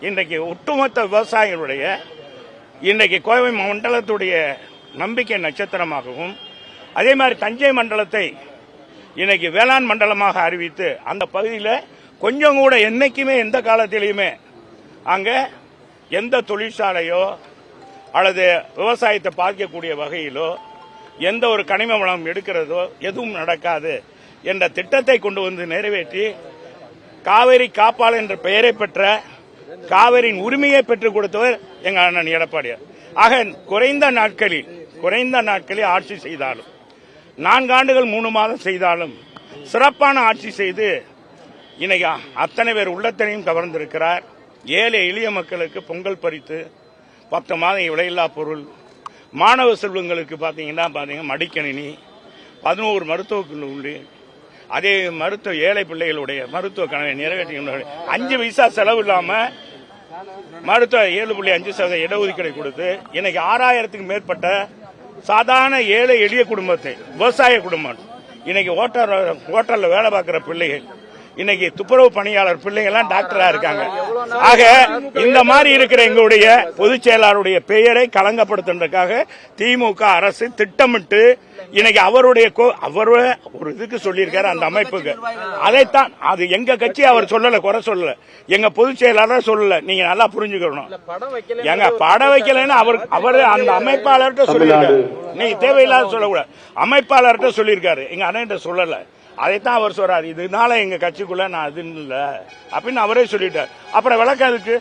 இன்றைக்கு ஒட்டுமொத்த விவசாயிகளுடைய இன்றைக்கு கோவை மண்டலத்துடைய நம்பிக்கை நட்சத்திரமாகவும், அதே மாதிரி தஞ்சை மண்டலத்தை இன்னைக்கு வேளாண் மண்டலமாக அறிவித்து அந்த பகுதியில் கொஞ்சம் கூட என்னைக்குமே எந்த காலத்திலையுமே அங்க எந்த தொழிற்சாலையோ அல்லது விவசாயத்தை பாதிக்கக்கூடிய வகையிலோ எந்த ஒரு கனிம வளம் எடுக்கிறதோ எதுவும் நடக்காது என்ற திட்டத்தை கொண்டு வந்து நிறைவேற்றி காவிரி காப்பாளர் என்ற பெயரை பெற்ற காவிரியின் உரிமையை பெற்றுக் கொடுத்தவர் எங்க அண்ணன் எடப்பாடியார். ஆக குறைந்த நாட்களில் ஆட்சி செய்தாலும் 4 ஆண்டுகள் 3 மாதம் செய்தாலும் சிறப்பான ஆட்சி செய்து இன்னைக்கு அத்தனை பேர் உள்ளத்தனையும் கவர்ந்திருக்கிறார். ஏழை எளிய மக்களுக்கு பொங்கல் பரித்து 10 மாதம் விலையில்லா பொருள், மாணவ செல்வங்களுக்கு பாத்தீங்கன்னா மடிக்கணினி, 11 மருத்துவக் கல்லூரி, அதே மருத்துவ ஏழை பிள்ளைகளுடைய மருத்துவ கனவை நிறைவேற்றி 5 பைசா செலவு இல்லாம மருத்துவ 7.5% இடஒதுக்கீடு கொடுத்து இன்னைக்கு 6000க்கும் மேற்பட்ட சாதாரண ஏழை எளிய குடும்பத்தை, விவசாய குடும்பம், இன்னைக்கு ஹோட்டல்ல வேலை பார்க்கிற பிள்ளைகள், இன்னைக்கு துப்புரவு பணியாளர் பிள்ளைங்கள்லாம் டாக்டரா இருக்காங்க. ஆக இந்த மாதிரி இருக்கிற எங்களுடைய பொதுச் செயலாளருடைய பெயரை களங்கப்படுத்துறதுக்காக திமுக அரசு திட்டமிட்டு இன்னைக்கு அவர் ஒரு இதுக்கு சொல்லியிருக்காரு, அந்த அமைப்புக்கு. அதைத்தான் அது எங்க கட்சி அவர் சொல்லல, குறை சொல்லல, எங்க பொதுச் செயலாளர் சொல்லல. நீங்க நல்லா புரிஞ்சுக்கணும். எங்க படம் வைக்கலன்னு அவர் அந்த அமைப்பாளர்கிட்ட சொல்லியிருக்காரு. நீங்க தேவையில்லாத சொல்லக்கூடாது. அமைப்பாளர்கிட்ட சொல்லியிருக்காரு, எங்க அண்ணன் சொல்லல. அதைத்தான் அவர் சொல்றாரு, இதனால எங்க கட்சிக்குள்ள நான் அது இல்ல அப்படின்னு அவரே சொல்லிட்டார். அப்புறம் விளக்கம் அதுக்கு